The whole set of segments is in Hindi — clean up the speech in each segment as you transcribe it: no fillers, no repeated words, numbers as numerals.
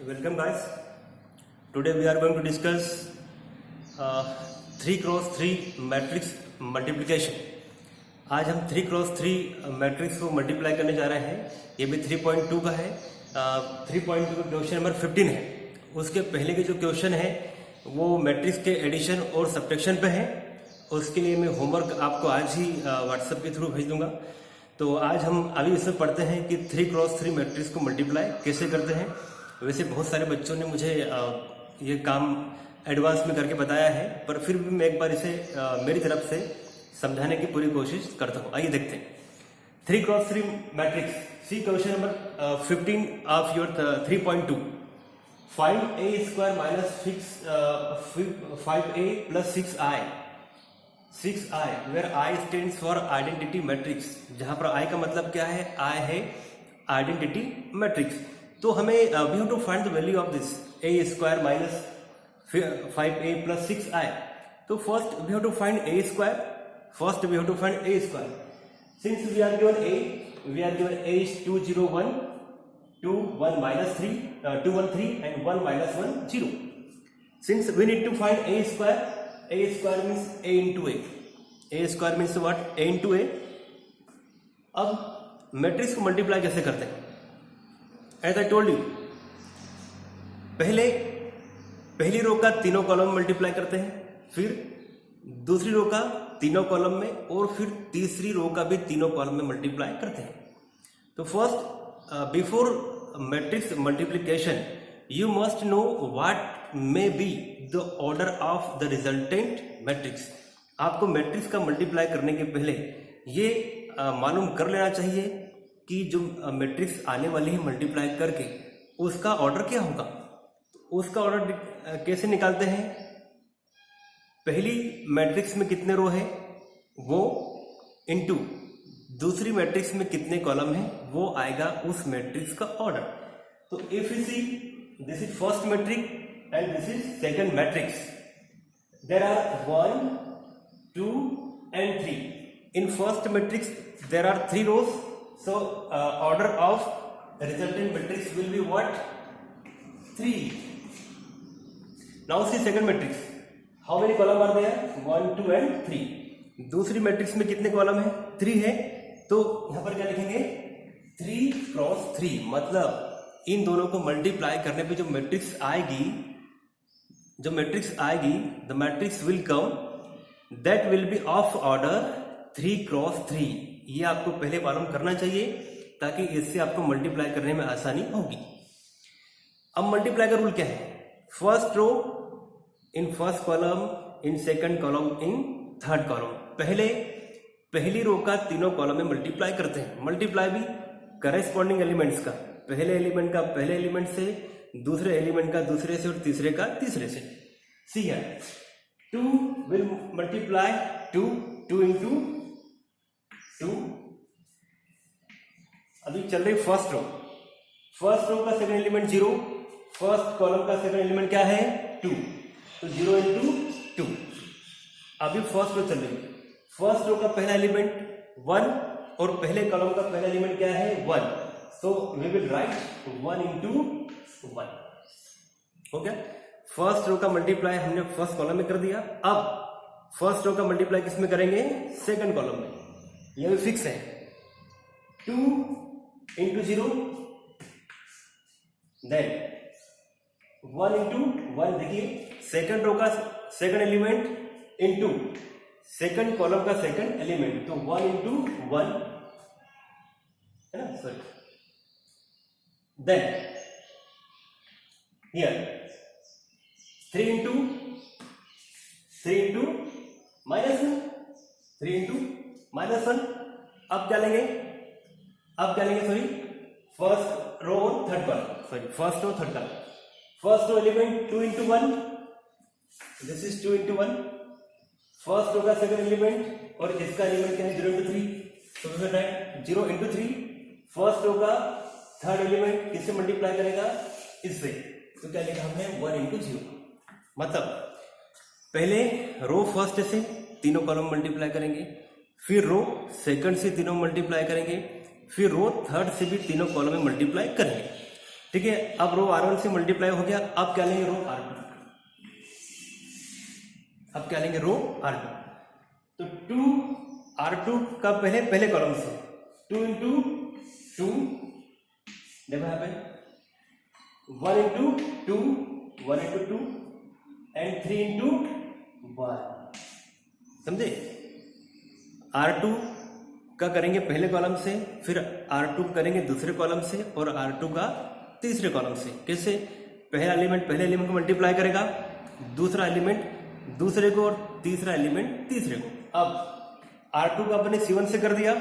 Welcome guys. Today we are going to discuss 3x3 matrix multiplication. आज हम 3x3 मैट्रिक्स को मल्टीप्लाई करने जा रहे हैं. ये भी 3.2 का है. 3.2 का क्वेश्चन नंबर 15 है. उसके पहले के जो क्वेश्चन है वो मैट्रिक्स के एडिशन और सब्ट्रैक्शन पे है. उसके लिए मैं होमवर्क आपको आज ही व्हाट्सएप के थ्रू भेज दूंगा. तो आज हम अभी इसमें पढ़ते हैं कि 3x3 मैट्रिक्स को मल्टीप्लाई कैसे करते हैं. वैसे बहुत सारे बच्चों ने मुझे ये काम एडवांस में करके बताया है, पर फिर भी मैं एक बार इसे मेरी तरफ से समझाने की पूरी कोशिश करता हूँ. आइए देखते हैं 3x3 matrix. See question number 15 of your 3.2. Find a square minus 5a plus 6i where I stands for identity matrix. जहां पर I का मतलब क्या है? I है identity matrix. तो हमें we have to find the value of this a square minus 5a plus 6i. तो first we have to find a square. Since we are given a is 201, 2 1 minus 3, 2 1 3 and 1 minus 1 0. Since we need to find a square means a into a. a square means what? a into a. अब मैट्रिक्स को मल्टीप्लाई कैसे करते हैं? एज आई टोल्ड यू, पहली रो का तीनों कॉलम मल्टीप्लाई करते हैं, फिर दूसरी रो का तीनों कॉलम में, और फिर तीसरी रो का भी तीनों कॉलम में मल्टीप्लाई करते हैं. तो first before matrix multiplication you must know what may be the order of the resultant matrix. आपको मैट्रिक्स का मल्टीप्लाई करने के पहले ये मालूम कर लेना चाहिए कि जो मैट्रिक्स आने वाली है मल्टीप्लाई करके उसका ऑर्डर क्या होगा. उसका ऑर्डर कैसे निकालते हैं? पहली मैट्रिक्स में कितने रो है वो इनटू दूसरी मैट्रिक्स में कितने कॉलम है वो आएगा उस मैट्रिक्स का ऑर्डर. तो if you see this is first matrix and this is second matrix. There are 1 2 and 3. In first matrix there are 3 rows. So order of resultant matrix will be what? 3. Now see second matrix. How many column are there? 1 2 and 3. दूसरी मैट्रिक्स में कितने कॉलम है? 3 है. तो यहां पर क्या लिखेंगे? 3 क्रॉस 3. मतलब इन दोनों को मल्टीप्लाई करने पे जो मैट्रिक्स आएगी the matrix will come that will be of order 3 cross 3. ये आपको पहले मालूम करना चाहिए ताकि इससे आपको मल्टीप्लाई करने में आसानी होगी. अब मल्टीप्लाई का रूल क्या है? First row in first column, in second column, in third column. पहली रो का तीनों कॉलम में मल्टीप्लाई करते हैं. मल्टीप्लाई भी करेस्पॉन्डिंग एलिमेंट्स का, पहले एलिमेंट का पहले एलिमेंट से, दूसरे एलिमेंट का दूसरे से और तीसरे का तीसरे से. सी है 2 will multiply 2 into 2. अभी चल रही फर्स्ट रो का सेकंड एलिमेंट 0, फर्स्ट कॉलम का सेकंड एलिमेंट क्या है? 2. तो 0 into 2. अभी फर्स्ट रो चल रही. फर्स्ट रो का पहला एलिमेंट 1 और पहले कॉलम का पहला एलिमेंट क्या है? 1. So we will write 1 into 1. हो गया. फर्स्ट रो का मल्टीप्लाई हमने फर्स्ट कॉलम में कर दिया. अब फर्स्ट रो का मल्टीप्लाई किस में करेंगे? सेकंड कॉलम में. ये भी फिक्स है. 2 into 0 देन 1 into 1. देखिए सेकंड रो का second element into second column का सेकंड एलिमेंट, तो 1 into 1 है ना. Sorry. Then here 3 into minus 1. 3 into minus 1. अब क्या लेंगे? सॉरी फर्स्ट रो और third column. First row element 2 into 1. This is 2 into 1. First row का सेकंड एलिमेंट और इसका एलिमेंट क्या है? 0 into 3. तो we will write 0 into 3. First row का थर्ड एलिमेंट किससे मल्टीप्लाई करेगा? इससे. तो क्या लिखा हमने? 1 into 0. मतलब पहले रो फर्स्ट से तीनों कॉलम मल्टीप्लाई करेंगे, फिर रो सेकंड से तीनों मल्टीप्लाई करेंगे, फिर रो थर्ड से भी तीनों कॉलम में मल्टीप्लाई करेंगे. ठीक है, अब रो R1 से मल्टीप्लाई हो गया। अब क्या लेंगे, रो R2। अब क्या लेंगे, रो R2। तो 2 R2 का पहले कॉलम से 2 इंटू 2, देखो यहाँ पे 1 इंटू 2, 1 इंटू 2 एंड 3 इंटू 1, समझे। R2 का करेंगे पहले कॉलम से, फिर R2 करेंगे दूसरे कॉलम से, और R2 का तीसरे कॉलम से। कैसे, पहले एलिमेंट को मल्टीप्लाई करेगा, दूसरा एलिमेंट दूसरे को, और तीसरा एलिमेंट तीसरे को। अब R2 का अपने C1 से कर दिया,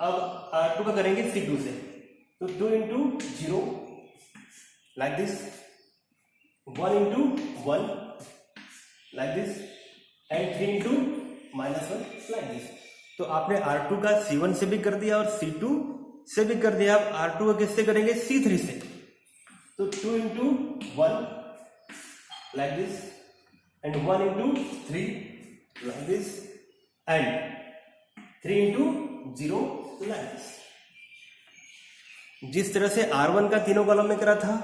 अब R2 का करेंगे C2 से। तो 2 into 0 like this, 1 into 1 like this, and 3 into -1 like this. तो आपने R2 का C1 से भी कर दिया और C2 से भी कर दिया। अब R2 का किससे करेंगे, C3 से। तो 2 into 1 like this, and 1 into 3 like this, and 3 into 0 like this. जिस तरह से R1 का तीनों कॉलम में करा था,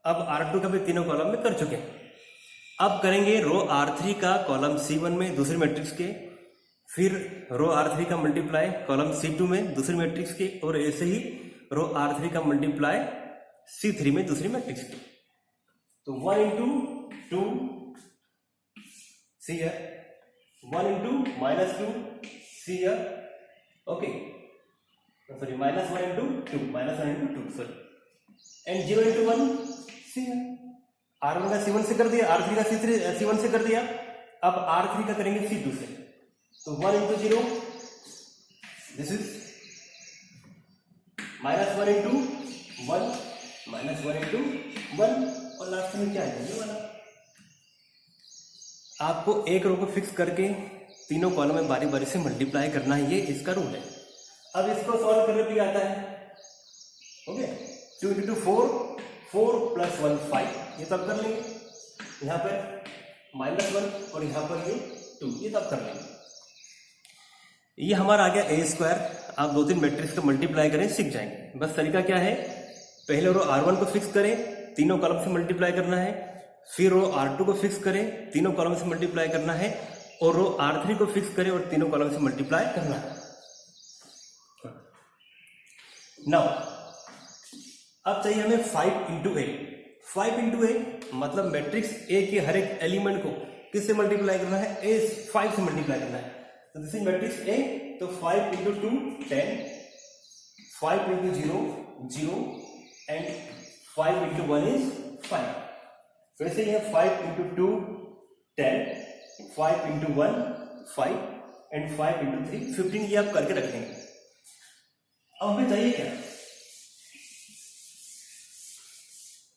अब R2 का भी तीनों कॉलम में कर चुके हैं। अब करेंगे रो R3 का कॉलम C1 में दूसरे मैट्रिक्स के, फिर रो R3 का मल्टीप्लाई कॉलम C2 में दूसरे मैट्रिक्स के, और ऐसे ही रो R3 का मल्टीप्लाई C3 में दूसरी मैट्रिक्स की। तो 1 इंटू 2 सी है, 1 इंटू -2 सी है, okay, sorry -1 into 2 sorry, and 0 into 1 सी है। R1 का C1 से कर दिया, R3 का C1 से कर दिया। अब R3 का करेंगे C2 से। तो 1 into 0 this is -1 into 1, -1 into 1, और लास्ट में क्या है, ये वाला। आपको एक रो को फिक्स करके तीनों कॉलम में बारी बारी से मल्टीप्लाई करना है, ये इसका रूल है। अब इसको सॉल्व करने पे आता है, ओके, 2 इंटू 4 प्लस 1 5, ये तब कर लेंगे। यहाँ पर -1 और यहाँ पर ये 2, ये तब कर लेंगे। ये हमारा आ गया A²। आप 2-3 मैट्रिक्स का मल्टीप्लाई करें, सीख जाएंगे। बस तरीका क्या है, पहले रो R1 को फिक्स करें, तीनों कॉलम से मल्टीप्लाई करना है, फिर रो R2 को फिक्स करें, तीनों कॉलम से मल्टीप्लाई करना है, और रो R3 को फिक्स करें और तीनों कॉलम से मल्टीप्लाई करना है। नाउ अब चाहिए हमें 5 इंटू ए। 5 इंटू ए मतलब मैट्रिक्स ए के हर एक एलिमेंट को किससे मल्टीप्लाई करना है, A5 से मल्टीप्लाई करना है। तो दिस इज मैट्रिक्स ए, तो 5 into 2 10, 5 into 0 0, and 5 into 1 is 5। वैसे ही 5 इंटू 2 10, 5 इंटू 1 5, एंड 5 इंटू 3 15। ये आप करके रखेंगे। अब हमें चाहिए क्या,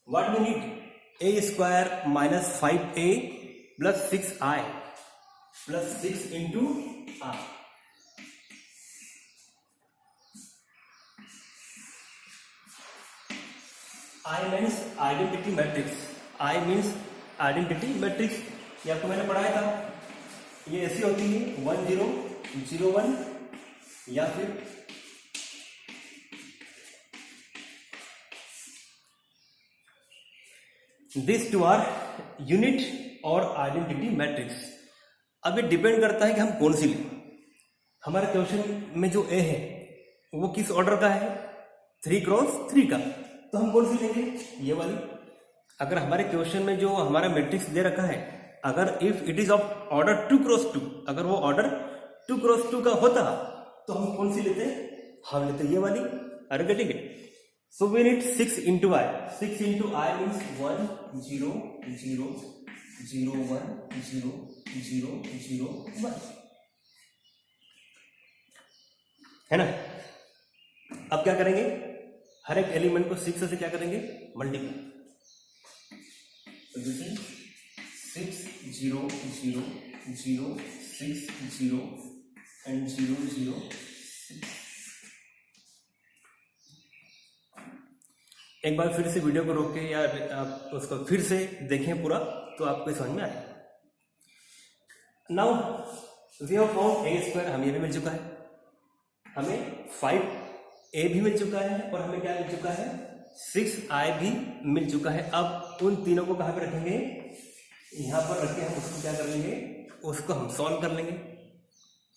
what we need, A² minus 5A plus 6I plus 6 into I। I means identity matrix, I means identity matrix. ये आपको मैंने पढ़ाया था, ये ऐसी होती है 1 0 0 1, या फिर दिस टू आर यूनिट और आइडेंटिटी मैट्रिक्स। अब ये डिपेंड करता है कि हम कौन सी लें। हमारे क्वेश्चन में जो ए है वो किस ऑर्डर का है, 3x3 का, तो हम कौन सी लेंगे, ये वाली। अगर हमारे क्वेश्चन में जो हमारा मैट्रिक्स दे रखा है, अगर if it is of order 2x2, अगर वो ऑर्डर 2x2 का होता तो हम कौन सी लेते, हम लेते ये वाली। अरे getting it? So we need 6 into I. 6 into I means 1 0 0 0 1 0 0 0 1, है ना। अब क्या करेंगे, हर एक एलिमेंट को 6 से क्या करेंगे, मल्टीप्लाई। तो दिस इज 6 0 0 0 6 0 एंड 0 0 6। एक बार फिर से वीडियो को रोक के या आप उसको फिर से देखें पूरा, तो आपको समझ में आएगा। Now we have found A², हमें ये भी मिल चुका है, हमें 5A भी मिल चुका है, और हमें क्या मिल चुका है, 6i भी मिल चुका है। अब उन तीनों को कहाँ पे रखेंगे, यहाँ पर रख के हम उसको क्या कर लेंगे, उसको हम सॉल्व कर लेंगे।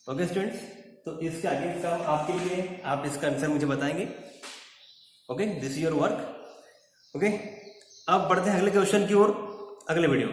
ओके स्टूडेंट्स, तो इसके आगे का काम आपके लिए है, आप इसका आंसर मुझे बताएंगे। Okay, this is your work. Okay, अब बढ़ते हैं अगले क्वेश्चन की ओर अगले वीडियो।